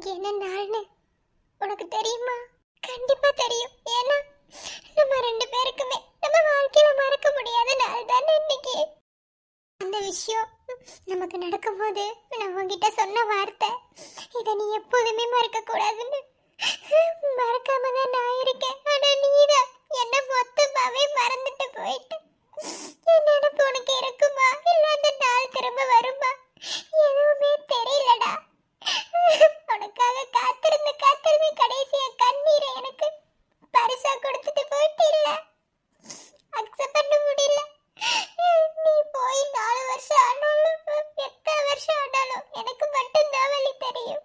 இன்னைக்கு என்ன நாள்னு உனக்கு தெரியுமா? கண்டிப்பா தெரியும். ஏன்னா நம்ம ரெண்டு பேருக்குமே நம்ம வாழ்க்கையில மறக்க முடியாத நாள் தானே இன்னைக்கு. அந்த விஷயம் நமக்கு நடக்கும்போது நான் உன்கிட்ட சொன்ன வார்த்தை, இதை நீ எப்போதுமே மறக்க கூடாதுன்னு. மறக்காம தான் நான் இருக்கேன். ஆனா நீதான் என்ன மொத்தமாவே மறந்துட்டு போயிட்டு. என் நினைப்பு உனக்கு இருக்குமா? இல்ல அந்த நாள் திரும்ப வருமா? எதுவுமே தெரியலடா. உனக்காக காத்திருந்து காத்திருந்து கடைசியா கண்ணீரை எனக்கு பரிசா கொடுத்துட்டு போயிட்டு இல்ல. அக்செப்ட் பண்ண முடியல. நீ போய் 4 வருஷம் ஆனாலும் எத்தனை வருஷம் ஆனாலும் எனக்கு மட்டும்தான் வழி தெரியும்.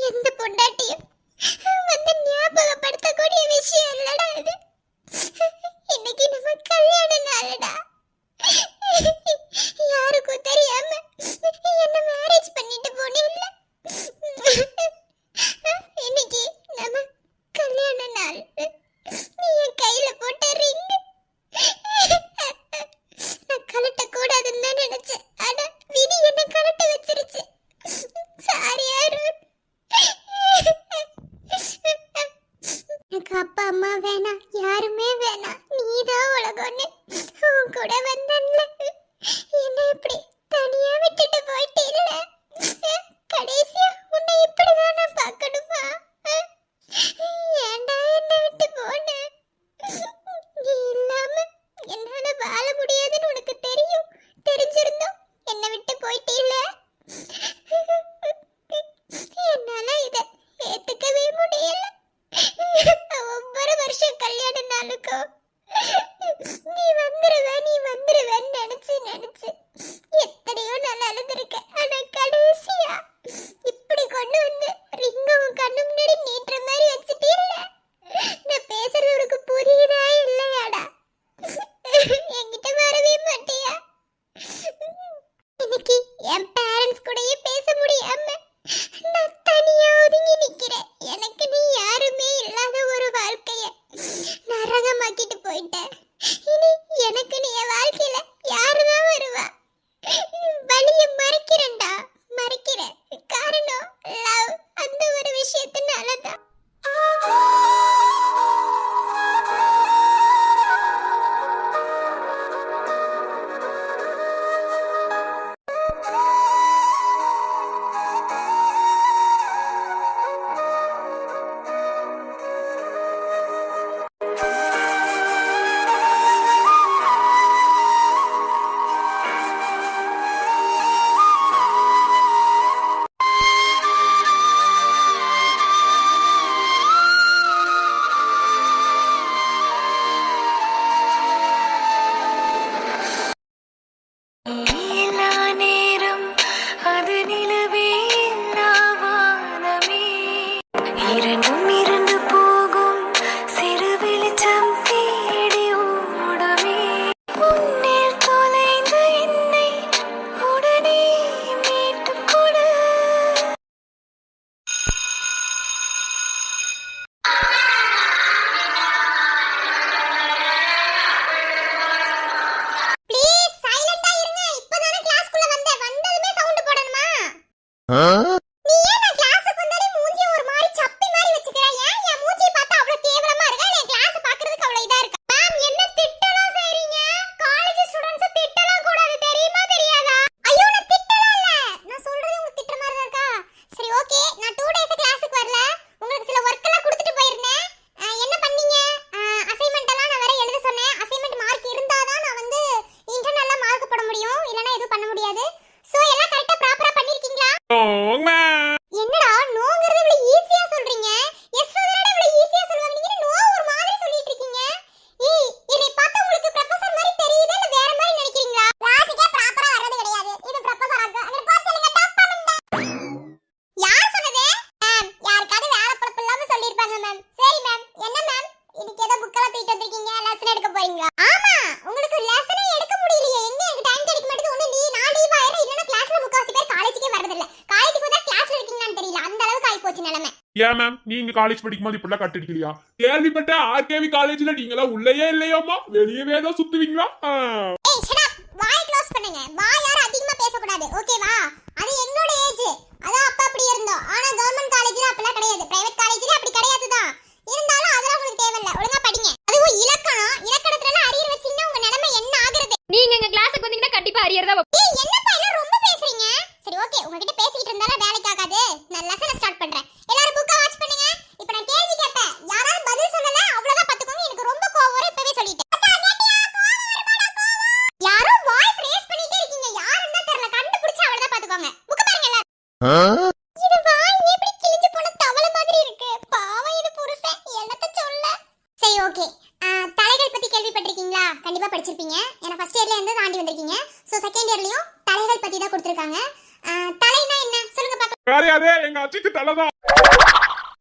எந்த பொண்டாட்டியும் வந்து ஞாபகப்படுத்தக்கூடிய விஷயம் இல்லடா இது. இன்னைக்கு நம்ம கல்யாண நாளுடா. யாருக்கும் தெரியாம என்ன மேரேஜ் பண்ணிட்டு போனேல்ல. இன்னைக்கு நம்ம கல்யாண நாள். நீ என் கையில போட்ட ரிங் நான் கலட்ட கூடாதுன்னு தான் நினைச்சேன். ஆனா விதி என்ன கலட்ட வச்சிருச்சு. சாரி அருண். எனக்கு அப்பா அம்மா வேணாம், யாருமே வேணாம். நீதான் உலகம்னு உன் கூட வந்தன்ல. என்ன இப்படி தனியா விட்டுட்டு போயிட்டு இல்ல. கடைசியா உன்னை இப்படிதான் நான் பார்க்கணுமா? ஏன்டா என்னை விட்டு போன? நீ இல்லாம என்னால வாழ முடியாதுன்னு உனக்கு தெரியும். தெரிஞ்சிருந்தோம் என்னை விட்டு போயிட்டு இல்ல. என்னால இத ஏத்துக்கவே முடியல. ஒவ்வொரு வருஷம் கல்யாண நாளுக்கும் நீ வந்துருவேன்னு நினைச்சு எத்தனையோ நாள் அழுதுருக்கேன். ஆனா கடைசியா இப்படி கொண்டு வந்து ரிங்கவும் கண்ணு முன்னாடி நீட்டுற மாதிரி வச்சுட்டீல்ல. நான் பேசுறது உனக்கு புரியுதா இல்லையாடா? என்கிட்ட வரவே மாட்டியா? இன்னைக்கு என் பேரண்ட்ஸ் கூடயே பேச முடியாம நான் தனியா ஒதுங்கி நிக்கிறேன். எனக்கு நீ யாருமே இல்லாத ஒரு வாழ்க்கைய நரகமாக்கிட்டு போயிட்ட. இனி எனக்கு நீ என் வாழ்க்கையில யாருதான் வருவா? வழிய மறைக்கிறேன்டா, மறைக்கிறேன். காரணம் லவ். அந்த ஒரு விஷயத்தினாலதான். ஏன் மேம் நீங்க காலேஜ் படிக்கும்போது இப்படிலாம் கட்டடிக்கலையா? கேள்விப்பட்ட ஆர்கேவி காலேஜ்ல நீங்களா உள்ளேயே இல்லையாமா, வெளியவே தான் சுத்துவீங்களா? ஏய் ஷட் அப், வாயை க்ளோஸ் பண்ணுங்க. வாய் யாரும் அதிகமா பேச கூடாது, ஓகேவா? அது என்னோட ஏஜ், அதான் அப்ப அப்படி இருந்தோம். ஆனா கவர்மெண்ட் காலேஜ்ல அப்பலாம் கிடையாது, பிரைவேட் காலேஜ்ல அப்படி கிடையாது தான். இருந்தாலும் அதெல்லாம் உங்களுக்கு தேவையில்ல, ஒழுங்கா படிங்க. அதுவும் இலக்கணம், இலக்கணத்துல எல்லாம் அரியர் வச்சீங்கன்னா உங்க நிலைமை என்ன ஆகுறது? நீங்க எங்க கிளாஸுக்கு வந்தீங்கன்னா கண்டிப்பா அரியர் தான். ஏய் என்னப்பா எல்லாம் ரொம்ப பேசுறீங்க? சரி ஓகே, உங்ககிட்ட பேசிக்கிட்டு இருந்தாலும் வேலைக்கு ஆகாது. நான் லெசனை ஸ்டார்ட் பண்றேன். எல்லாரும் புக்கை வாட்ச் பண்ணுங்க. இப்போ நான் கேள்வி கேட்பேன், யாராவது பதில் சொல்லல அவ்வளவுதான் பாத்துக்கோங்க. எனக்கு ரொம்ப கோவம் வரும், இப்பவே சொல்லிட்டேன். யாரோ வாய்ஸ் ரேஸ் பண்ணிட்டே இருக்கீங்க, யாருன்னு தெரியல. கண்டுபிடிச்சு அவ்வளவுதான் பாத்துக்கோங்க. புக்க பாருங்க எல்லாரும். இது வாய் எப்படி கிழிஞ்சு போன தவளை மாதிரி இருக்கு. பாவம் இது புருஷன், என்னத்த சொல்ல. சரி ஓகே, தலைகள் பத்தி கேள்விப்பட்டிருக்கீங்களா? கண்டிப்பா படிச்சிருப்பீங்க. ஏன்னா ஃபர்ஸ்ட் இயர்ல இருந்து தாண்டி வந்திருக்கீங்க. சோ செகண்ட் இயர்லயும் தலைகள் பத்தி தான் கொடுத்திருக்காங்க. தலைனா என்ன சொல்லுங்க பாக்கலாம். வேற யாரு? எங்க அச்சிக்கு தலைதான்.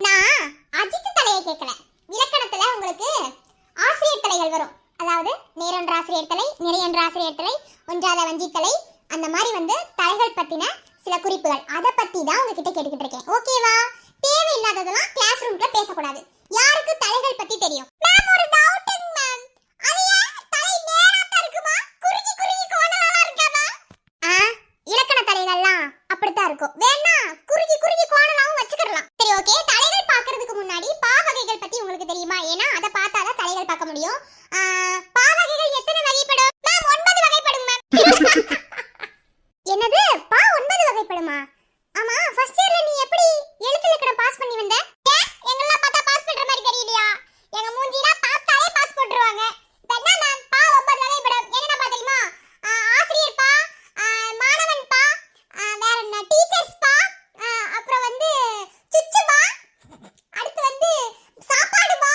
நான் அஜித் தலையை கேட்கல. இலக்கணத்துல உங்களுக்கு ஆசிரியர் தலைகள் வரும். அதாவது நேரொன்ற ஆசிரியர் தலை, நிறையொன்ற ஆசிரியர் தலை, ஒன்றாத வஞ்சி தலை, அந்த மாதிரி வந்து தலைகள் பத்தின சில குறிப்புகள், அதை பத்தி தான் உங்ககிட்ட கேட்டுக்கிட்டு இருக்கேன். ஓகேவா? தேவையில்லாததெல்லாம் கிளாஸ் ரூம்ல பேசக்கூடாது. யாருக்கு தலைகள் பத்தி தெரியும்? மேம் ஒரு டவுட்ங்க மேம். அது ஏன் தலை நேராதான் இருக்குமா? குறுகி குறுகி கோணலா இருக்காமா? இலக்கண தலைகள்லாம் அப்படித்தான் இருக்கும். வேணா குறுகி குறுகி கோணலாவும் வச்சுக்கலாம். சரி ஓகே, தலைகள் பார்க்கிறதுக்கு முன்னாடி பாவகைகள் பத்தி உங்களுக்கு தெரியுமா? ஏன்னா அதை பார்த்தாதான் தலைகள் பார்க்க முடியும். பாவகைகள் எத்தனை வகைப்படும்? மேம் 9 வகைப்படும் மேம். என்னது? 9 வகைப்படுமா? ஆமா, ஃபர்ஸ்ட் இயர்ல நீ எப்படி எழுத்து இலக்கணம் பாஸ் பண்ணி வந்த? எங்களெல்லாம் பார்த்தா பாஸ் பண்ற மாதிரி தெரியலையா? எங்க மூஞ்சிலாம் பார்த்தாலே பாஸ் போட்டுருவாங்க. என்ன மேம் 9 வகைப்படும்? என்னென்ன பா தெரியுமா? ஆசிரியர் பா, மாணவன் பா, வேற என்ன டீச்சர்ஸ் பா, அப்புறம் வந்து சுச்சு பா, அடுத்து வந்து சாப்பாடு பா,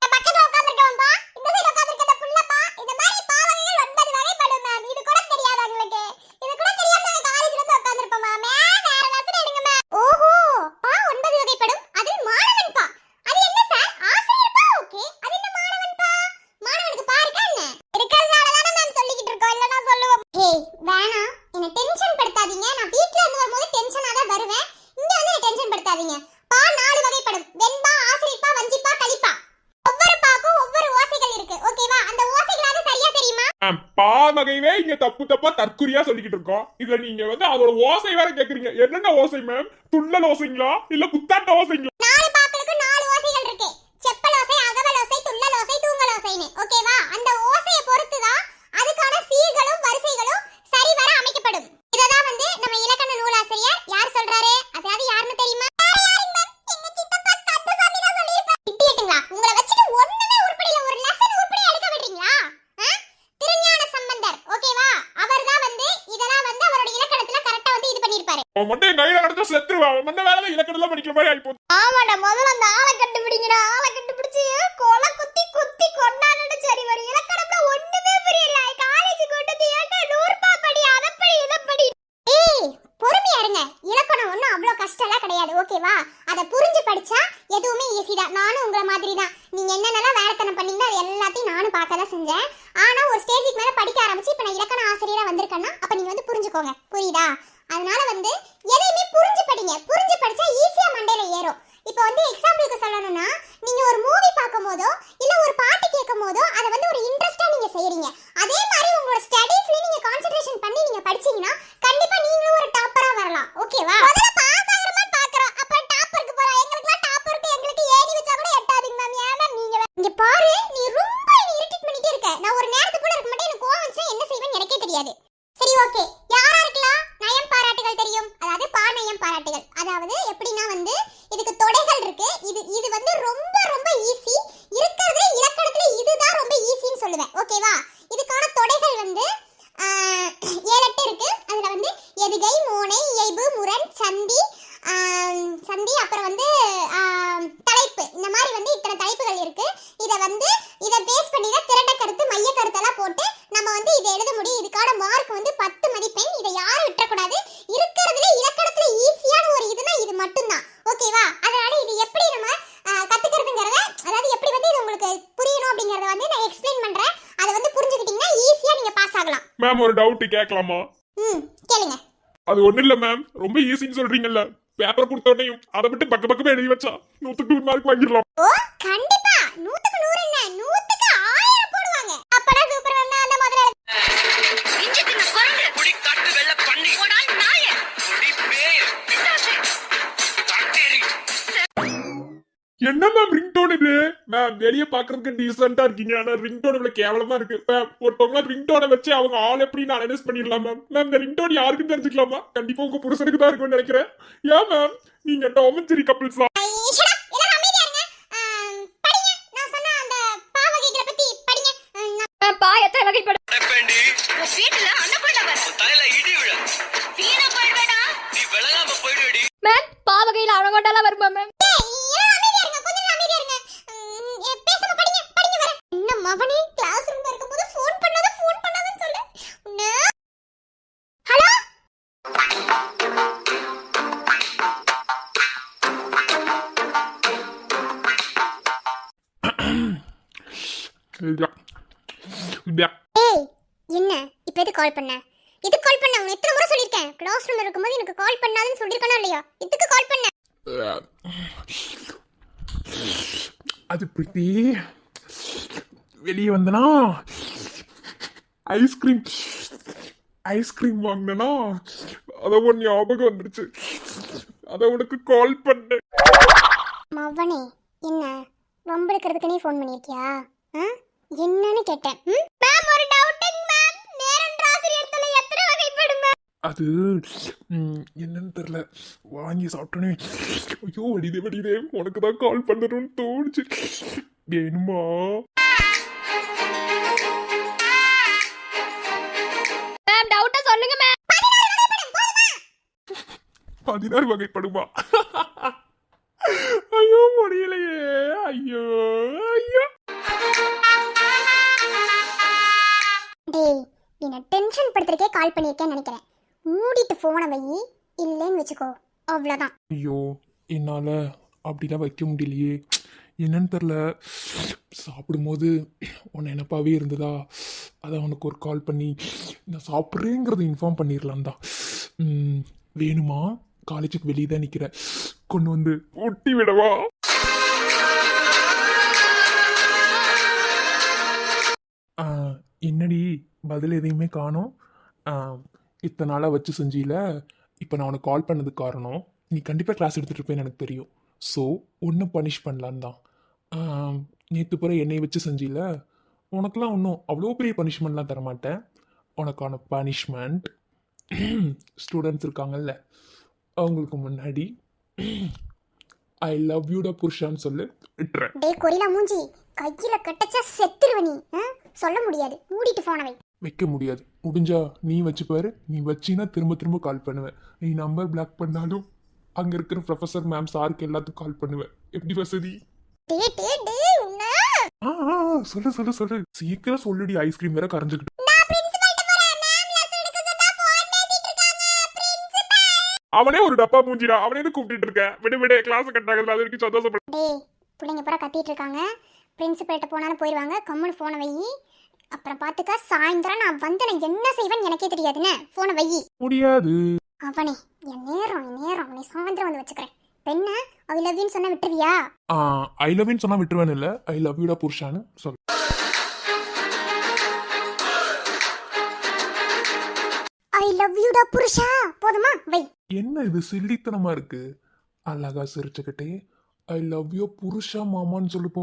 பக்கத்துல உட்கார்ந்திருக்கவன் பா, இந்த சைடு உட்கார்ந்திருக்கத புள்ள பா. இந்த மாதிரி பா வகைகள் 9 வகைப்படும் மேம். இது கூட தெரியாது உங்களுக்கு? இது கூட தெரியாம நாங்க காலேஜ்ல வந்து உட்கார்ந்திருப்போமா மேம்? வேற லெசன் எடுங்க மேம். ஓஹோ, பா 9 வகைப்படும். அது மாணவன் பா. அது என்ன சார்? ஆசிரியர் பா. ஓகே, அது என்ன மாணவன் பா? மாணவனுக்கு பா இருக்கா என்ன? இருக்கிறதால தான மேம் சொல்லிக்கிட்டு இருக்கோம், இல்லனா சொல்லுவோம். ஏய் வேணாம், என்ன டென்ஷன் படுத்தாதீங்க. நான் வீட்ல இருந்து வரும்போது டென்ஷனா தான் வருவேன். இங்க வந்து டென்ஷன் படுத்தாதீங்க. பா 4 வகைப்படும். வெண்பா, ஆசிரியப்பா, வஞ்சிப்பா, கலிப்பா. ஒவ்வொரு பாக்கும் ஒவ்வொரு ஓசைகள் இருக்கு. ஓகேவா? அந்த ஓசைகளாவது சரியா தெரியுமா? மேம் பா வகைவே இங்க தப்பு தப்பா தற்குறியா சொல்லிக்கிட்டு இருக்கோம். இதுல நீங்க வந்து அதோட ஓசை வேற கேக்குறீங்க. என்னென்ன ஓசை மேம்? துள்ளல் ஓசைங்களா இல்ல குத்தாட்ட ஓசைங்களா? 4 பாக்களுக்கு 4 ஓசைகள் இருக்கு. செப்பல் ஓசை, அகவல் ஓசை, துள்ளல் ஓசை, தூங்கல் ஓசைன்னு. ஓகேவா? அந்த ஓசையை பொறுத்து தான் அதுக்கான சீர்களும் வரிசைகளும் சரிவர அமைக்கப்படும். இததான் வந்து நம்ம இலக்கண நூலாசிரியர் யார் சொல்றாரு? அதாவது யாருன்னு தெரியுமா? உங்களை வச்சுட்டு ஒண்ணுமே உருப்படியில, ஒரு லெசன் உருப்படியா எடுக்க விடுறீங்களா? திருஞான சம்பந்தர், ஓகேவா? அவர்தான் வந்து இதெல்லாம் வந்து அவரோட இலக்கணத்துல கரெக்டா வந்து இது பண்ணிருப்பாரு. அவன் மட்டும் என் கையில கடத்த செத்துருவா. அவன் மண்ண வேலை இலக்கணம் படிக்கிற மாதிரி ஆயிப்போச்சு. ஆமாடா, முதல்ல அந்த ஆளை கண்டுபிடிங்கடா. ஆளை கண்டுபிடிச்சு கொலை குத்தி குத்தி கொண்டாடணும். சரி வரும். இலக்கணம்ல ஒண்ணுமே புரியல. காலேஜ் கூட்டத்து ஏட்ட 100 ரூபாய் படி, அதப்படி இதப்படி. ஏய் பொறுமையா இருங்க. இலக்கணம் ஒண்ணும் அவ்வளவு கஷ்டம்லாம் கிடையாது, ஓகேவா? அதை புரிஞ்சு படிச்சா எதுவுமே ஈஸி தான். நானும் உங்களை மாதிரி தான். நீங்க என்னென்னலாம் வேலைத்தனம் பண்ணீங்களோ அது எல்லாத்தையும் நானும் பார்க்க தான் செஞ்சேன். ஆனா ஒரு ஸ்டேஜுக்கு மேல படிக்க ஆரம்பிச்சு இப்ப நான் இலக்கண ஆசிரியரா வந்திருக்கேன்னா அப்ப நீங்க வந்து புரிஞ்சுக்கோங்க, புரியுதா? அதனால வந்து எதையுமே புரிஞ்சு படிங்க. புரிஞ்சு படிச்சா ஈஸியா மண்டையில ஏறும். இப்போ வந்து எக்ஸாம்பிளுக்கு சொல்லணும்னா, நீங்க ஒரு மூவி பார்க்கும் போதோ இல்ல ஒரு பாட்டு கேட்கும் போதோ அதை வந்து ஒரு இன்ட்ரெஸ்டா நீங்க செய்றீங்க. அதே மாதிரி உங்களோட ஸ்டடீஸ்ல நீங்க கான்சென்ட்ரேஷன் பண்ணி நீங்க படிச்சீங்கன்னா கண்டிப்பா நீங்களும் ஒரு டாப்பரா வரலாம், ஓகேவா? முதல்ல பாஸ் ஆகறமா பார்க்கறோம், அப்புறம் டாப்பருக்கு போறோம். எங்களுக்குலாம் டாப்பருக்கு எங்களுக்கு ஏணி வச்சா கூட எட்டாதீங்க மேம். ஏன் மேம் நீங்க இங்க பாரு, நீ ரொம்ப இரிட்டேட் பண்ணிட்டே இருக்க. நான் ஒரு நேரத்துக்கு கூட இருக்க மாட்டேன். எனக்கு கோவம் வந்துச்சுன்னா என்ன செய்வேன்னு எனக்கே தெரியாது. சரி ஓகே, யாரா இருக்கலாம்? நயம் பாராட்டுகள் தெரியும். அதாவது பாநயம் பாராட்டுகள். அதாவது எப்படின்னா வந்து இதுக்கு தொடைகள் இருக்கு. இது வந்து ரொம்ப ரொம்ப ஈஸி. இருக்கிறதுல இலக்கணத்துல இதுதான் ரொம்ப ஈஸின்னு சொல்லுவேன், ஓகேவா? இதுக்கான தொடைகள் வந்து 7 8 இருக்கு. அதுல வந்து எதுகை, மோனை, இயைபு, முரண், சந்தி, அப்புறம் வந்து தலைப்பு, இந்த மாதிரி வந்து இத்தனை தலைப்புகள் இருக்கு. இதை பேஸ் பண்ணி தான் திரண்ட கருத்து, மைய கருத்தெல்லாம் போட்டு நம்ம வந்து இதை எழுத முடியும். இதுக்கான மார்க் வந்து 10 மதிப்பெண். இதை யாரும் விட்டுறக்கூடாது. இருக்கிறதுல இலக்கணத்துல ஈஸியான ஒரு இதுனா இது மட்டும்தான், ஓகேவா? அதனால இது எப்படி நம்ம கத்துக்கிறதுங்கிறத, அதாவது எப்படி வந்து இது உங்களுக்கு புரியணும் அப்படிங்கறத வந்து நான் எக்ஸ்பிளைன் பண்றேன். அதை வந்து புரிஞ்சுக்கிட்டீங்கன்னா ஈஸியா நீங்க பாஸ் ஆகலாம். மேம் ஒரு டவுட் கேட்கலாமா? கேளுங்க. அது ஒண்ணு இல்ல மேம், ரொம்ப ஈஸின்னு சொல்றீங்கல்ல. பேப்பர் கொடுத்த உடனேயும் அதை விட்டு பக்கமே எழுதி வச்சா 100க்கு 100 மார்க் வாங்கிடலாம். ஓ கண்டிப்பா 100க்கு 100 என்ன 100க்கு 1000 போடுவாங்க. அப்பனா சூப்பர் மேம், நான் அந்த முதல்ல இஞ்சித்தின குரங்கு குடி காட்டு வெள்ள பண்ணி போடால் நாயே குடி பேய் பிசாசு காட்டேரி. என்ன மேம் ரிங்டோன் இது? மேம் வெளியே பாக்குறதுக்கு டீசென்ட்டா இருக்கீங்க, ஆனா ரிங்டோன் இவ்வளவு கேவலமா இருக்கு மேம். ஒருத்தவங்க ரிங்டோனை வச்சு அவங்க ஆள் எப்படின்னு அனலைஸ் பண்ணிடலாம் மேம். மேம் இந்த ரிங்டோன் யாருக்கும் தெரிஞ்சுக்கலாமா? கண்டிப்பா உங்க புருஷனுக்கு தான் இருக்கும்னு நினைக்கிறேன். ஏன் மேம் நீங்க டாம் அண்ட் ஜெர்ரி கப்பிள்ஸ் தான்? எல்லாரும் அமைதியா இருங்க. படிங்க, நான் சொன்ன அந்த பாவகைகளை பத்தி படிங்க. மேம் பா எத்தனை வகைப்படும்? அடப்பேண்டி உன் வீட்டுல அன்னப்பூர்ணவர் உன் தலையில இடி விழ வீணா போயிடுவேடா. நீ விளங்காம போயிடுடி. மேம் பா வகையில அழகொண்டாலாம் வருமா மேம்? மவனே கிளாஸ் ரூம்ல இருக்கும்போது ஃபோன் பண்ணாதன்னு சொல்லு. உன்ன ஹலோ ஏய் என்ன இப்போ எது கால் பண்ண? இது கால் பண்ண உன்னை எத்தனை முறை சொல்லிருக்கேன். கிளாஸ் ரூம்ல இருக்கும்போது எனக்கு கால் பண்ணாதன்னு சொல்லிருக்கனா இல்லையா? இதுக்கு கால் பண்ண. அது பிரீத்தி, வெளியே வந்தனா ஐஸ்கிரீம் வாங்கினா அத ஒன் ஞாபகம் வந்துருச்சு. அத உனக்கு கால் பண்ணேன். மவனே என்ன வம்பெடுக்கிறதுக்கு நீ ஃபோன் பண்ணிருக்கியா? என்னன்னு கேட்டேன். மேம் ஒரு டவுட்டிங் மேம். நேரன்ற ஆசிரியர்ல எத்தனை வகைப்படும் மேம்? அது என்னன்னு தெரியல, வாங்கி சாப்பிட்டோன்னே ஐயோ வடிதே உனக்கு தான் கால் பண்ணணும்னு தோணுச்சு. வேணுமா? மேம் டவுட்டா சொல்லுங்க மேம். 16 வகைப்படுமா? ஐயோ முடியலையே. ஐயோ ஐயோ டேய் என்ன டென்ஷன் படுத்துறக்கே கால் பண்ணிருக்கேன்னு நினைக்கிறேன். மூடிட்டு போனை வை, இல்லைன்னு வச்சுக்கோ அவ்வளோதான். ஐயோ என்னால அப்படிலாம் வைக்க முடியலையே. என்னன்னு தெரில, சாப்பிடும்போது உன்னை நினப்பாவே இருந்ததா, அதான் உனக்கு ஒரு கால் பண்ணி நான் சாப்பிட்றேங்கிறத இன்ஃபார்ம் பண்ணிடலாம் தான். வேணுமா? காலேஜுக்கு வெளியே தான் நிற்கிறேன், கொண்டு வந்து ஒட்டி விடவா? என்னடி பதில் எதையுமே காணோம்? இத்தனை நாளாக வச்சு செஞ்சில. இப்போ நான் உனக்கு கால் பண்ணதுக்கு காரணம் நீ கண்டிப்பாக கிளாஸ் எடுத்துகிட்டு இருப்பேன்னு எனக்கு தெரியும். ஸோ ஒன்றும் பனிஷ் பண்ணலான் தான். நேற்று பிற என்னை வச்சு செஞ்சில, உனக்கெலாம் ஒன்றும் அவ்வளோ பெரிய பனிஷ்மெண்ட்லாம் தரமாட்டேன். உனக்கான பனிஷ்மெண்ட் ஸ்டூடெண்ட்ஸ் இருக்காங்கல்ல அவங்களுக்கு முன்னாடி ஐ லவ் யூடா புருஷான்னு சொல்லு விட்டுறேன். டேய் கொரிலா மூஞ்சி, கையில கட்டச்சா செத்துருவ நீ. சொல்ல முடியாது, மூடிட்டு போனை வை. வைக்க முடியாது. முடிஞ்சா நீ வச்சு பாரு. நீ வச்சின்னா திரும்ப திரும்ப கால் பண்ணுவேன். நீ நம்பர் பிளாக் பண்ணாலும் அங்க இருக்கிற ப்ரொஃபசர் மேம் சாருக்கு எல்லாத்துக்கும் கால் பண்ணுவேன். எப்படி வசதி? டேய் டேய் டேய் உன்ன சொல்லு சீக்கிரம் சொல்லுடி. ஐஸ்கிரீம் வேற கரைஞ்சுக்கிட்டு. நான் பிரின்சிபல்ட்ட போறேன். மேம் லெசன் எடுக்க சொன்னா ஃபோன் பேசிட்டு இருக்காங்க. பிரின்சிபல் அவனே ஒரு டப்பா மூஞ்சிடா, அவனே எது கூப்பிட்டு இருக்க? விடு கிளாஸ் கட் ஆகுது, அது வரைக்கும் சந்தோஷப்படு. டேய் பிள்ளைங்க பூரா கத்திட்டு இருக்காங்க. பிரின்சிபல்ட்ட போனாலும் போயிடுவாங்க. கம்முன்னு போனை வை. அப்புறம் பாத்துக்க, சாயந்தரம் நான் வந்து நான் என்ன செய்வேன்னு எனக்கே தெரியாதுன்னு போனை வை. முடியாது. அவனே என் நேரம் நீ சாயந்தரம் வந்து வச்சுக்கிறேன். பெண்ண ஐ லவ் யூன்னு சொன்னா விட்டுருவியா? ஐ லவ் யூன்னு சொன்னா விட்டுருவேன் இல்ல, ஐ லவ் யூடா புருஷான்னு சொல்லு. ஐ லவ் யூடா புருஷா போதுமா? வை. என்ன இது சில்லித்தனமா இருக்கு? அழகா சிரிச்சுக்கிட்டே ஐ லவ் யூ புருஷா மாமான்னு சொல்லு போ.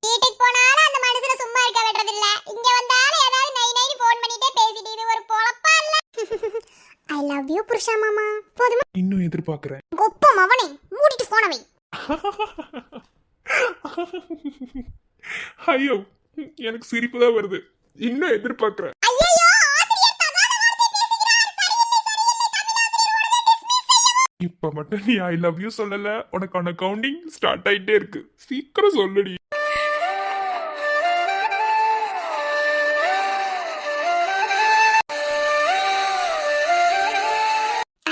வீட்டுக்கு போனாலும் அந்த மனுஷன சும்மா இருக்க விடுறது இல்ல. இங்க வந்தாலும் ஏதாவது நை நைன்னு ஃபோன் பண்ணிட்டே பேசிட்டு இது ஒரு பொழப்பா இல்ல. ஐ லவ் யூ புருஷா மாமா போதுமா? இன்னும் எதிர்பார்க்கிறேன். கொப்பம் அவனே, மூடிட்டு போன வை. ஐயோ எனக்கு சிரிப்பு தான் வருது. இன்னும் எதிர்பார்க்கிறேன். ஐயோ ஆசிரியர் தகாத வார்த்தை பேசுகிறார். இப்ப மட்டும் நீ ஐ லவ் யூ சொல்லல, உனக்கான கவுண்டிங் ஸ்டார்ட் ஆயிட்டே இருக்கு. சீக்கிரம் சொல்லுடி.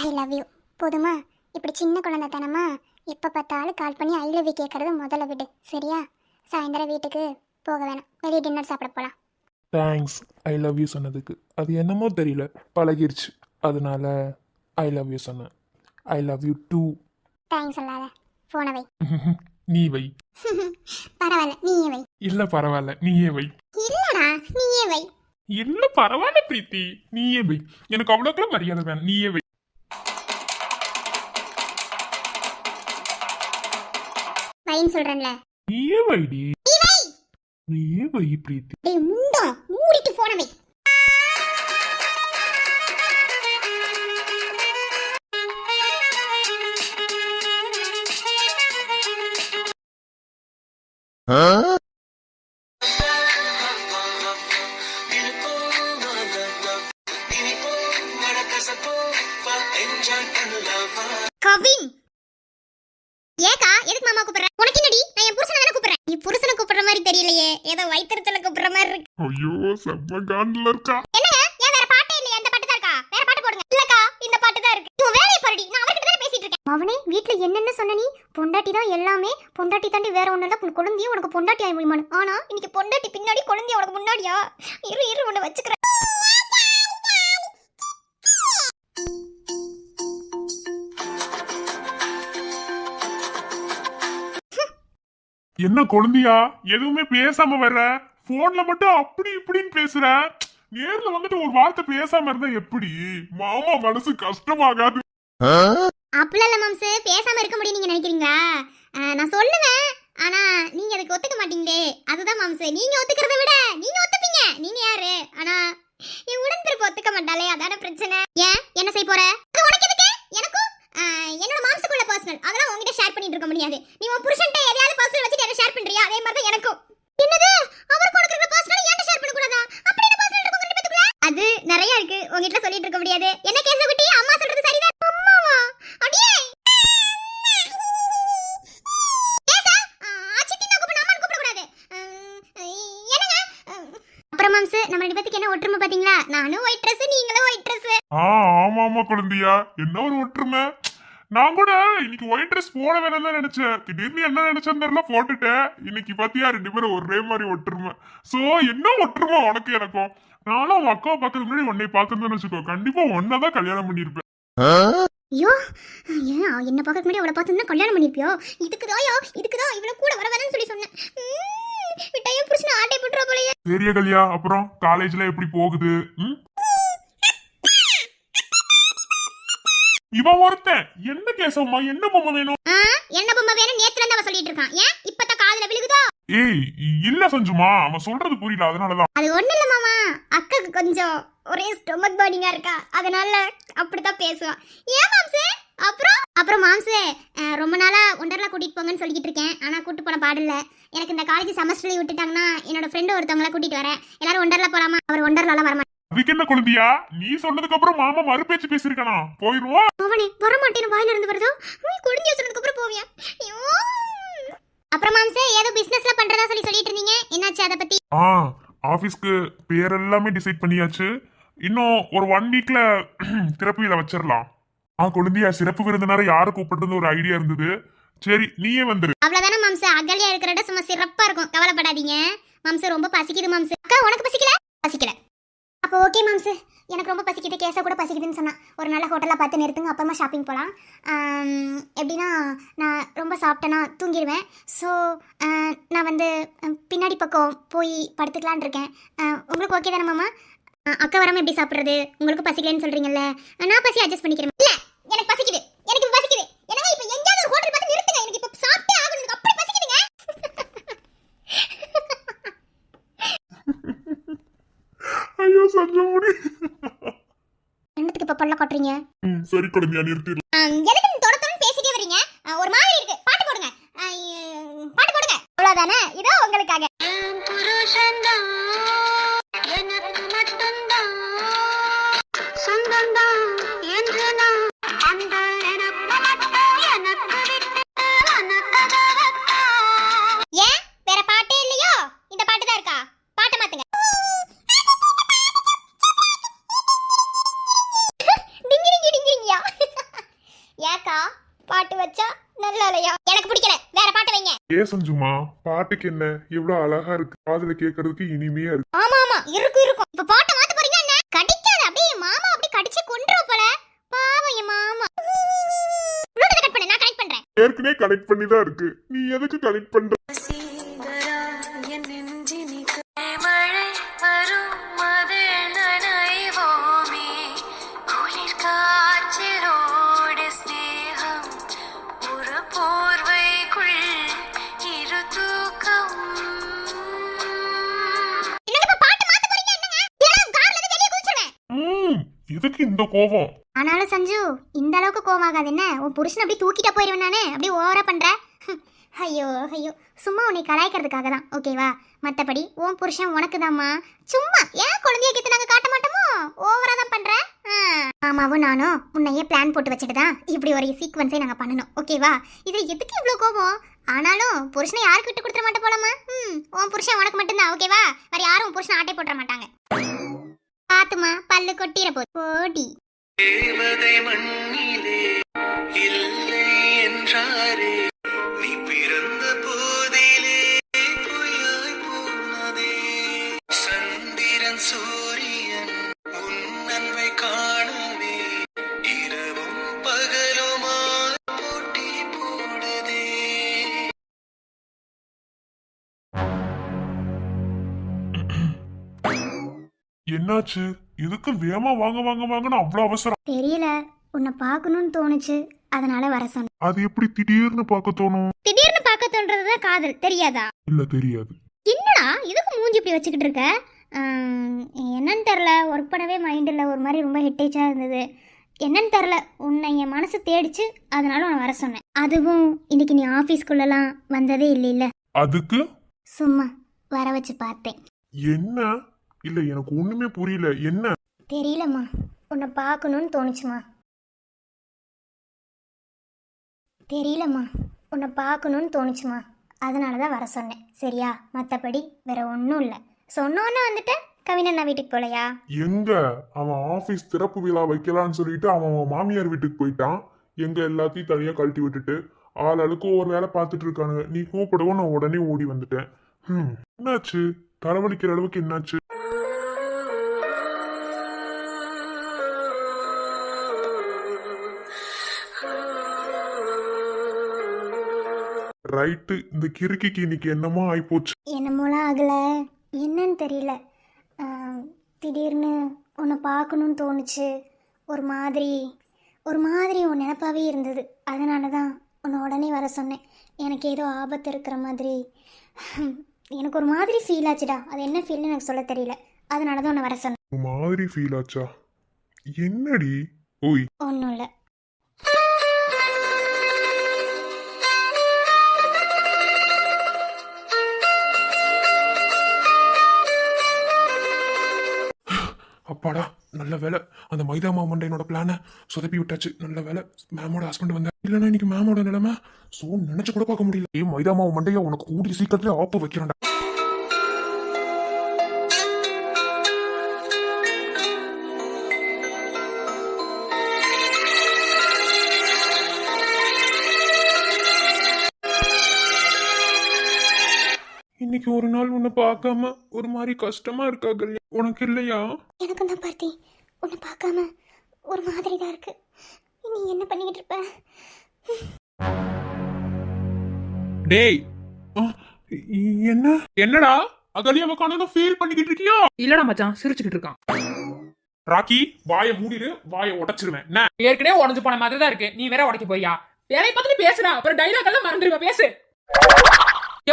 ஐ லவ் யூ போதுமா? இப்படி சின்ன குழந்தைத்தனமா எப்போ பார்த்தாலும் கால் பண்ணி ஐ லவ் யூ கேட்கறது முதல்ல விடு, சரியா? சாயந்தரம் வீட்டுக்கு போக வேணாம், வெளியே டின்னர் சாப்பிட போகலாம். தேங்க்ஸ் ஐ லவ் யூ சொன்னதுக்கு. அது என்னமோ தெரியல, பழகிருச்சு. அதனால ஐ லவ் யூ சொன்னேன். I love you too. Thanks சொல்லாத. போனை வை. நீ வை. பரவாயில்ல நீயே வை. இல்ல பரவாயில்ல நீயே வை. இல்லடா நீயே வை. இல்ல பரவாயில்ல பிரீத்தி நீயே வை. எனக்கு அவ்வளோக்கெல்லாம் மரியாதை வேணும். நீயே வை. வைன்னு சொல்றேன்ல. நீயே வைடி. நீ வை. நீயே வை பிரீத்தி. டேய் முண்டா மூடிட்டு போனை வை. கவின் ஏக்கா எதுக்கு மாமா கூப்பிடுற? உனக்கு என்னடி? நான் என் புருஷனை தானே கூப்பிடுறேன். நீ புருஷனை கூப்பிடுற மாதிரி தெரியலையே, ஏதோ வயிற்றுல கூப்பிடுற மாதிரி இருக்கு. ஐயோ செம்ம காண்டில் இருக்கா. என்னங்க ஏன் வேற பாட்டே இல்லையா? இந்த பாட்டு தான் இருக்கா? வேற பாட்டு போடுங்க. இல்லக்கா இந்த பாட்டு தான் இருக்கு. நீ வேலைய பாருடி. நான் அவர்கிட்ட தான் பேசிட்டு இருக்கேன். அவனே வீட்ல என்னென்ன சொன்ன நீ? பொண்டாட்டி தான் எல்லாமே. பொண்டாட்டி தாண்டி வேற ஒண்ணு இல்ல. குழந்தையும் உனக்கு பொண்டாட்டி ஆயி முடியுமானு. ஆனா இன்னைக்கு பொண்டாட்டி பின்னாடி குழந்தைய உனக்கு முன்னாடியா? இரு உன்னை வச்சுக்கிறேன். என்ன குழந்தையா எதுவுமே பேசாம வர்ற? போன்ல மட்டும் அப்படி இப்படின்னு பேசுற. நேர்ல வந்துட்டு ஒரு வார்த்தை பேசாம இருந்தா எப்படி? மாமா மனசு கஷ்டமாகாது? அப்பல இல்ல மாம்சு, பேசாம இருக்க முடியும் நீங்க நினைக்கிறீங்களா? நான் சொல்லுவேன், ஆனா நீங்க அதுக்கு ஒத்துக்க மாட்டீங்களே. அதுதான் மாம்சு. நீங்க ஒத்துக்கிறத விட நீங்க ஒத்துப்பீங்க. நீங்க யாரு? ஆனா என் உடன்பிறப்பு ஒத்துக்க மாட்டாளே, அதான பிரச்சனை. ஏன் என்ன செய்ய போற? அது உனக்கு எதுக்கு? எனக்கும் என்னோட மாம்சுக்குள்ள பர்சனல். அதெல்லாம் உன்கிட்ட ஷேர் பண்ணிட்டு இருக்க முடியாது. நீ உன் புருஷன்ட்ட எதையாவது பர்சனல் வச்சுட்டு என்ன ஷேர் பண்றியா? அதே மாதிரி தான் எனக்கும். என்னது அவருக்கு உனக்கு இருக்கிற பர்சனல் ஏன்ட்ட ஷேர் பண்ண கூடாதா? அப்படி என்ன பர்சனல் இருக்கு உங்க ரெண்டு பேத்துக்குள்ள? அது நிறைய இருக்கு. உன்கிட்ட சொல்லிட்டு இருக்க முடியாது. என்ன கேச குட்டி? அம்மா சொல்றது சரிதான். அம்மாவா? அடியே கேசா ஆச்சிட்டி நான் கூப்பிட அம்மான்னு கூப்பிட கூடாது. என்னங்க அப்புறம் மாம்சு நம்ம ரெண்டு பேத்துக்கு என்ன ஒற்றுமை பாத்தீங்களா? நானும் ஒயிட் Dress நீங்களும் ஒயிட் Dress. ஆமா குழந்தையா என்ன ஒரு ஒற்றுமை. நான் கூட இன்னைக்கு ஒயிட் ட்ரெஸ் போட வேணாம் தான் நினைச்சேன். திடீர்னு என்ன நினைச்சேன்னு தெரியல போட்டுட்டேன். இன்னைக்கு பாத்தியா ரெண்டு பேரும் ஒரே மாதிரி ஒற்றுமை. சோ என்ன ஒற்றுமை உனக்கு எனக்கும்? நானும் உன் அக்காவை பார்க்கறதுக்கு முன்னாடி உன்னை பார்க்கறதுன்னு வச்சுக்கோ, கண்டிப்பா ஒன்னதான் கல்யாணம் பண்ணிருப்பேன். ஐயோ ஏன் என்ன பார்க்க முன்னாடி அவளை பார்த்து கல்யாணம் பண்ணிருப்பியோ? இதுக்குதான் இவ்வளவு கூட வர வரேன்னு சொல்லி சொன்னேன். விட்டாயோ புருஷன் ஆட்டை போட்டுற போலயே. பெரிய கல்யா அப்புறம் காலேஜ்ல எப்படி போகுது? இவன் ஒருத்தன் என்ன கேசம்மா என்ன பொம்மை வேணும்? என்ன பொம்மை வேணும் நேத்துல இருந்து அவ சொல்லிட்டு இருக்கான். ஏன் இப்பதான் காதுல விழுகுதோ? ஏய் இல்ல சஞ்சுமா, அவன் சொல்றது புரியல அதனாலதான். அது ஒண்ணு இல்ல மாமா, அக்காக்கு கொஞ்சம் ஒரே ஸ்டொமக் பர்னிங்கா இருக்கா, அதனால அப்படிதான் பேசுவான். ஏன் மாம்சே? அப்புறம் மாம்சே ரொம்ப நாளா ஒண்டர்லா கூட்டிட்டு போங்கன்னு சொல்லிட்டு இருக்கேன். ஆனா கூட்டு போன பாடல. எனக்கு இந்த காலேஜ் செமஸ்டர் லீவ் விட்டுட்டாங்கன்னா என்னோட ஃப்ரெண்ட் ஒருத்தவங்கள கூட்டிட்டு வரேன். எல்லாரும் ஒண்டர்லா போலாமா? அவர் ஒண்டர்லாலாம் வரமாட்டான். அதுக்கு என்ன குழந்தையா? நீ சொன்னதுக்கு அப்புறம் மாமா மறுபேச்சு பேசிருக்கானா? போயிருவோம். அவனே வரமாட்டேன்னு வாயில இருந்து வருதோ? நீ குடிஞ்சு சொன்னதுக்கு அப்புறம் போவியா? ஐயோ. அப்புறம் மாம்சே ஏதோ பிசினஸ்ல பண்றதா சொல்லிட்டு இருந்தீங்க. என்னாச்சு அத பத்தி? ஆபீஸ்க்கு பேர் எல்லாமே டிசைட் பண்ணியாச்சு. இன்னும் ஒரு 1 வீக்ல திறப்பு விழா வச்சிடலாம். குழந்தையா சிறப்பு விருந்தினரை யாரை கூப்பிடுறது ஒரு ஐடியா இருந்தது. சரி நீயே வந்துரு. அவ்வளவுதானே மாம்சே. அகல்யா இருக்கிற சும்மா சிறப்பா இருக்கும், கவலைப்படாதீங்க. மாம்சே ரொம்ப பசிக்குது மாம்சே. அக்கா உனக்கு பசிக்கல? அப்போ ஓகே மாம்சு, எனக்கு ரொம்ப பசிக்குது. கேச கூட பசிக்குதுன்னு சொன்னா ஒரு நல்ல ஹோட்டலாக பார்த்து நிறுத்துங்க, அப்புறமா ஷாப்பிங் போகலாம். எப்படின்னா நான் ரொம்ப சாப்பிட்டேன்னா தூங்கிடுவேன். ஸோ நான் வந்து பின்னாடி பக்கம் போய் படுத்துக்கலான் இருக்கேன். உங்களுக்கு ஓகே தானே மாமா? அக்கா வராமல் எப்படி சாப்பிட்றது? உங்களுக்கு பசிக்கலன்னு சொல்கிறீங்கல்ல, நான் பசி அட்ஜஸ்ட் பண்ணிக்கிறேன். இல்லை எனக்கு பசிக்குது. எனவே இப்போ எங்கேயாவது ஒரு ஹோட்டல் பார்த்து நிறுத்துங்க. எனக்கு இப்போ சாப்பிட்டே ஆகணும். எனக்கு அப்படி பசிக்குதுங்க. ஐயோ சஞ்சமுடி, என்னத்துக்கு இப்ப பல்ல கொட்டுறீங்க? சரி குழந்தையா நிறுத்திடு. எதுக்கு தொடர்ந்து பேசிட்டே வரீங்க? ஒரு மாதிரி இருக்கு. பாட்டு போடுங்க. அவ்வளவுதானே? இதோ உங்களுக்காக. புருஷன்தான் எனக்கு மட்டும்தான் சொந்தம்தான் என்று நான் அந்த எனக்கு மட்டும் எனக்கு விட்டு ஏன் வேற பாட்டே இல்லையோ? இந்த பாட்டு தான் இருக்கா? பாட்டை மாத்துங்க. டிங்கிரிங்கியா ஏக்கா பாட்டு வச்சா நல்லா இல்லையா? எனக்கு பிடிக்கல, வேற பாட்டு வைங்க. சஞ்சுமா பாட்டுக்கு என்ன எவ்வளவு அழகா இருக்கு, காதுல கேட்கறதுக்கு இனிமையா இருக்கு. ஆமா இருக்கும். இப்ப பாட்டை மாத்த போறீங்க என்ன? கடிக்காத அப்படியே மாமா அப்படி கடிச்சு வச்சு கொன்றும் போல. பாவம் என் மாமா. ப்ளூடூத் கட் பண்ணு, நான் கனெக்ட் பண்றேன். ஏற்கனவே கனெக்ட் பண்ணி தான் இருக்கு, நீ எதுக்கு கனெக்ட் பண்ற? மழை வரும் மதில் நனைவோமே குளிர் காற்றிலோடு ஸ்நேகம் ஒரு போர்வைக்குள் இரு தூக்கம் என்னங்க பாட்டு மாத்த போறீங்க என்னங்க? ஏன் கார்ல இருந்து வெளிய குதிச்சுடுவேன். எதுக்கு இந்த கோபம்? ஆனாலும் சஞ்சு இந்த அளவுக்கு கோவமாகாது என்ன? உன் புருஷன் அப்படியே தூக்கிட்ட போயிருவேன் நானே. அப்படியே ஓவரா பண்ற. ஐயோ ஐயோ, சும்மா உன்னை கலாய்க்கிறதுக்காக தான், ஓகேவா? மற்றபடி உன் புருஷன் உனக்கு தாம்மா. சும்மா ஏன் குழந்தைய கிட்ட நாங்கள் காட்ட மாட்டோமோ? ஓவரா தான் பண்ற. மாமாவும் நானும் முன்னையே பிளான் போட்டு வச்சுட்டு தான் இப்படி ஒரு சீக்வன்ஸை நாங்கள் பண்ணணும், ஓகேவா? இது எதுக்கு இவ்வளோ கோபம்? ஆனாலும் புருஷனை யாருக்கு விட்டு கொடுத்துட மாட்டே போலமா. உன் புருஷன் உனக்கு மட்டும்தான், ஓகேவா? வேற யாரும் உன் புருஷனை ஆட்டை போட்டுற மாட்டாங்க. பாத்துமா, பல்லு கொட்டிட போது போடி. தேவதை மண்ணிலே இல்லை என்றாரே, நீ பிறந்த போதிலே பொய்யாய் போனதே. சந்திரன் சூரியன் உன் அன்பை காணவே இரவும் பகலுமாய் போட்டி போடுதே. என்னாச்சு? எதுக்கு வேகமா வாங்க வாங்க வாங்கன்னு அவ்வளவு அவசரம்? தெரியல, உன்னை பார்க்கணும்னு தோணுச்சு, அதனால வர சொன்னேன். அது எப்படி திடீர்னு பார்க்க தோணும்? திடீர்னு பார்க்க தோன்றதுதான் காதல், தெரியாதா? இல்ல தெரியாது. என்னடா இதுக்கு மூஞ்சி இப்படி வச்சுக்கிட்டு இருக்க? என்னன்னு தெரில, ஒர்க் பண்ணவே மைண்ட் இல்லை, ஒரு மாதிரி ரொம்ப ஹெட்டேஜாக இருந்தது. என்னன்னு தெரில, உன்னை என் மனசு தேடிச்சு, அதனால உன்னை வர சொன்னேன். அதுவும் இன்னைக்கு நீ ஆஃபீஸ்க்குள்ளெல்லாம் வந்ததே இல்லை. அதுக்கு சும்மா வர வச்சு பார்த்தேன். என்ன? இல்ல எனக்கு ஒண்ணுமே புரியல. என்ன? தெரியலம்மா, உன்னை பார்க்கணும்னு தோணுச்சுமா. தெரியலம்மா, உன்னை பார்க்கணும்னு தோணுச்சுமா, அதனால தான் வர சொன்னேன், சரியா? மற்றபடி வேற ஒன்றும் இல்லை. சொன்னோன்னே வந்துட்டு கவினண்ணா வீட்டுக்கு போலையா? எங்க அவன் ஆபீஸ் திறப்பு விழா வைக்கலான்னு சொல்லிட்டு அவன் மாமியார் வீட்டுக்கு போயிட்டான். எங்க எல்லாத்தையும் தனியா கழட்டி விட்டுட்டு ஆளுக்கு ஒரு வேலை பார்த்துட்டு இருக்கானுங்க. நீ கூப்பிடவும் நான் உடனே ஓடி வந்துட்டேன். என்னாச்சு? தலைவலிக்கிற அளவுக்கு என்னாச்சு? ரைட்டு, இந்த கிறுக்கிக்கு இன்னைக்கு என்னமோ ஆயிப்போச்சு. என்னமோலாம் ஆகலை, என்னன்னு தெரியல. திடீர்னு உன்னை பார்க்கணுன்னு தோணுச்சு. ஒரு மாதிரி உன் நினப்பாவே இருந்தது. அதனால தான் உன்னை உடனே வர சொன்னேன். எனக்கு ஏதோ ஆபத்து இருக்கிற மாதிரி எனக்கு ஒரு மாதிரி ஃபீல் ஆச்சுடா. அது என்ன ஃபீல்னு எனக்கு சொல்ல தெரியல, அதனால தான் உன்னை வர சொன்னேன். ஒரு மாதிரி ஃபீல் ஆச்சா? என்னடி? ஓய், ஒன்றும் இல்லை. அப்பாடா, நல்ல வேலை. அந்த மைதா மாவு மண்டையனோட பிளானை சொதப்பி விட்டாச்சு. நல்ல வேலை மேமோட ஹஸ்பண்ட் வந்தேன். இல்லைன்னா இன்னைக்கு மேமோட நிலைமை நினைச்சு கூட பார்க்க முடியல. ஏ மைதா மாவு மண்டைய உனக்கு கூடிய சீக்கிரத்துல ஆப்பு வைக்கிறான்டா. இன்னைக்கு ஒரு நாள் உன்னை பார்க்காம ஒரு மாதிரி கஷ்டமா இருக்கா கல்யா? உனக்கு இல்லையா? எனக்கும் தான் பார்த்தி, உன்னை பார்க்காம ஒரு மாதிரி தான் இருக்கு. நீ என்ன பண்ணிக்கிட்டு இருப்ப? டேய், என்னடா அகலியாவை காணோம் ஃபீல் பண்ணிக்கிட்டு இருக்கியா? இல்லடா மச்சான், சிரிச்சுக்கிட்டு இருக்கான். ராக்கி, வாயை மூடிடு, வாயை உடைச்சிருவேன். என்ன ஏற்கனவே உடஞ்சு போன மாதிரி தான் இருக்கு, நீ வேற உடைக்க போறியா? வேலையை பார்த்துட்டு பேசுடா, அப்புறம் டைலாக் எல்லாம் மறந்துடுவா. பேசு.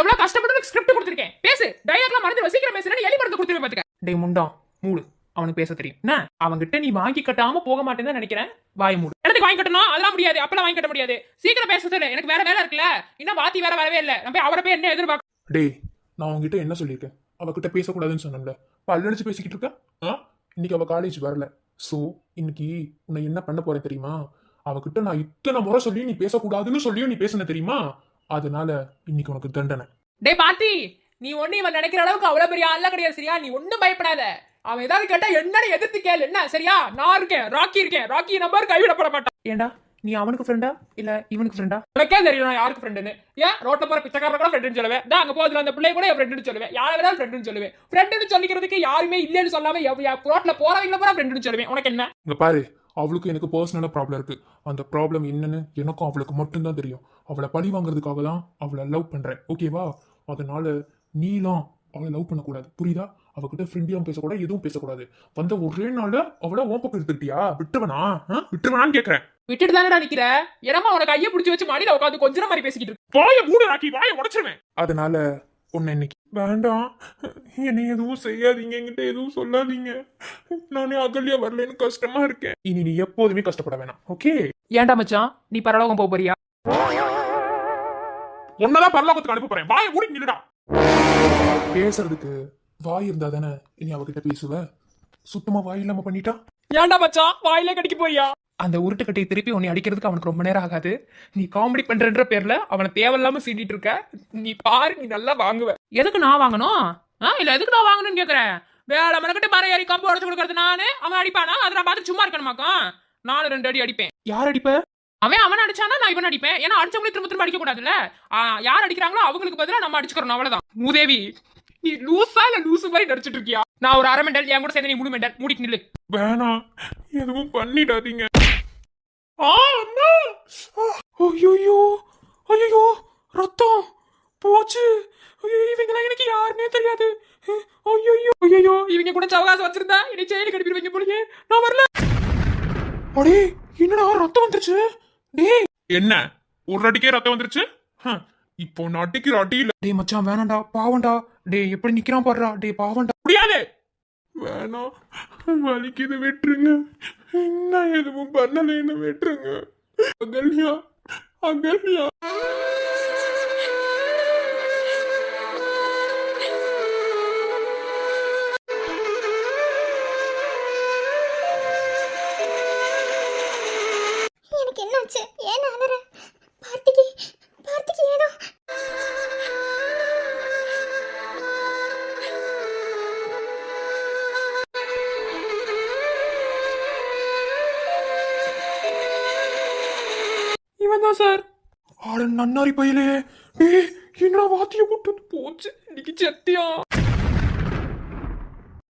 எவ்வளவு கஷ்டப்பட்டு ஸ்கிரிப்ட் கொடுத்துருக்கேன், பேசு. டைலாக்லாம் மறந்துடுவா, சீக்கிரம் பேசுறேன்னு எலி மருந்து கொடுத்துருவேன் பாத்துக்க. டேய் முண்டா, மூடு. அவனுக்கு பேச தெரியும். என்ன அவன்கிட்ட நீ வாங்கி கட்டாம போக மாட்டேன்னு நினைக்கிறேன். வாய் மூடு. எனக்கு வாங்கி கட்டணும், அதெல்லாம் முடியாது. அப்பெல்லாம் வாங்கி கட்ட முடியாது. சீக்கிரம் பேச சொல்லு, எனக்கு வேற வேலை இருக்குல்ல. இன்னும் வாத்தி வேற வரவே இல்லை. நம்ம அவரை போய் என்ன எதிர்பார்க்க? டேய், நான் உங்ககிட்ட என்ன சொல்லியிருக்கேன்? அவகிட்ட பேசக்கூடாதுன்னு சொன்னேன்ல. பல்லடிச்சு பேசிக்கிட்டு இருக்க. இன்னைக்கு அவ காலேஜ் வரல. ஸோ இன்னைக்கு உன்னை என்ன பண்ண போறேன் தெரியுமா? அவகிட்ட நான் இத்தனை முறை சொல்லி நீ பேசக்கூடாதுன்னு சொல்லியும் நீ பேசுன தெரியுமா? அதனால இன்னைக்கு உனக்கு தண்டனை. டே பாத்தி, நீ ஒண்ணு இவன் நினைக்கிற அளவுக்கு அவ்வளவு பெரிய ஆளா கிடையாது, சரியா? நீ ஒண்ணும் பயப்படாத. அவன் ஏதாவது கேட்டா என்னன்னு எதிர்த்து கேளு, என்ன சரியா? நான் இருக்கேன், ராக்கி இருக்கேன். ராக்கி நம்பர் கைவிடப்பட மாட்டான். ஏண்டா நீ அவனுக்கு ஃப்ரெண்டா இல்ல இவனுக்கு ஃப்ரெண்டா? எனக்கே தெரியல நான் யாருக்கு ஃப்ரெண்டுன்னு. ஏன் ரோட்ல போற பிச்சைக்காரர் கூட ஃப்ரெண்டுன்னு சொல்லுவேன். நான் அங்க போதுல அந்த பிள்ளை கூட என் ஃப்ரெண்டுன்னு சொல்லுவேன். யாரை வேணாலும் ஃப்ரெண்டுன்னு சொல்லுவேன். ஃப்ரெண்டுன்னு சொல்லிக்கிறதுக்கு யாருமே இல்லைன்னு சொல்லாம ரோட்ல போறவங்கள பூரா ஃப்ரெண்டுன்னு சொல்லுவேன். உனக்கு என்ன? இங்க பாரு, அவளுக்கு எனக்கு பர்சனலா ப்ராப்ளம் இருக்கு. அந்த ப்ராப்ளம் என்னன்னு எனக்கும் அவளுக்கு மட்டும்தான் தெரியும். அவளை பழி வாங்குறதுக்காக தான் அவளை லவ் பண்றேன், ஓகேவா? அதனால நீலாம் அவளை லவ் பண்ணக்கூடாது, புரியுதா? அவகிட்ட ஃப்ரெண்டியாவும் பேசக்கூடாது, எதுவும் பேசக்கூடாது. வந்த ஒரே நாள்ல அவளை ஓன் பக்கம் எடுத்துக்கிட்டியா? விட்டுவனா? விட்டுவனான்னு கேக்குறேன். விட்டுட்டு தானடா நிக்கிற. என்னமா உனக்கு கையை பிடிச்சி வச்சு மாடியில உட்காந்து கொஞ்ச மாதிரி பேசிக்கிட்டு இருக்கு. வாய மூடு ராக்கி, வாய உடைச்சிருவேன். அதனால உன்னை இன்னைக்கு வேண்டாம், என்னை எதுவும் செய்யாதீங்க, என்கிட்ட எதுவும் சொல்லாதீங்க. நானே அகல்யா வரலன்னு கஷ்டமா இருக்கேன். இனி நீ எப்போதுமே கஷ்டப்பட வேணாம், ஓகே? ஏன்டா மச்சான் நீ பரலோகம் போக போறியா? உன்னதான் பரலோகத்துக்கு அனுப்ப போறேன். வாய மூடி நில்லுடா. பேசுறதுக்கு வாய் இருந்தா தானே இனி அவகிட்ட பேசுவ. சுத்தமா வாய் இல்லாம பண்ணிட்டா. ஏன்டா மச்சான் வாயில கடிக்க போறியா? அந்த உருட்டுக்கட்டையை திருப்பி உன்னை அடிக்கிறதுக்கு அவனுக்கு ரொம்ப நேரம் ஆகாது. நீ காமெடி பண்றன்ற பேர்ல அவனை தேவையில்லாம சீண்டிட்டு இருக்க. நீ பாரு, நீ நல்லா வாங்குவ. எதுக்கு நான் வாங்கணும்? இல்ல எதுக்கு நான் வாங்கணும்னு கேக்குறேன். வேலை மனக்கிட்ட மரம் ஏறி கம்பு உடச்சு கொடுக்கறது நானு. அவன் அடிப்பானா? அதை நான் பார்த்து சும்மா இருக்கணுமாக்கா? நானும் 2 அடி அடிப்பேன். யார் அடிப்ப? அவன் அடிச்சானா நான் இவன் அடிப்பேன். ஏன்னா அடிச்சவங்களே திரும்ப திரும்ப அடிக்க கூடாதுல்ல. யார் அடிக்கிறாங்களோ அவங்களுக்கு பதிலா நம்ம அடிச்சுக்கிறோம், அவ்வளவுதான். மூதேவி, நீ லூசா இல்ல லூசு மாதிரி நடிச்சிட்டு இருக்கியா? நான் ஒரு 1/2 மெண்டல், என் கூட சேர்ந்து நீ 3 மெண்டல். மூடிட்டு நில்லு. வேணாம், எதுவும் பண்ணிடாதீங்க. ஐயோ ஐயோ, ரத்தம் போச்சு. இவங்கெல்லாம் எனக்கு யாருன்னே தெரியாது. ஐயோ இவங்க கூட சவகாசம் வச்சிருந்தா இனி ஜெயிலுக்கு அனுப்பிடுவீங்க போலயே. நான் வரல. அடே, என்னடா ரத்தம் வந்துருச்சு? டேய், என்ன ஒரு அடிக்கே ரத்தம் வந்துருச்சு? இப்போ நான் அடிக்கிற அடி இல்ல. டேய் மச்சான் வேணாண்டா, பாவண்டா. டேய் எப்படி நிக்கிறான் பாடுறா. டேய் பாவண்டா. முடியாது, வேணாம், வலிக்குது, விட்டுருங்க. என்ன எதுவும் பண்ணலைன்னு விட்டுருங்க. அகல்யா, அகல்யா. எனக்கு என்னாச்சு? ஏன் அலற? பார்த்திக்கு ஏனோ இவன் தான் சார். ஆட நன்னாரி பையலே. டேய், என்னடா வாத்திய போட்டு போச்சு. இன்னைக்கு சத்தியா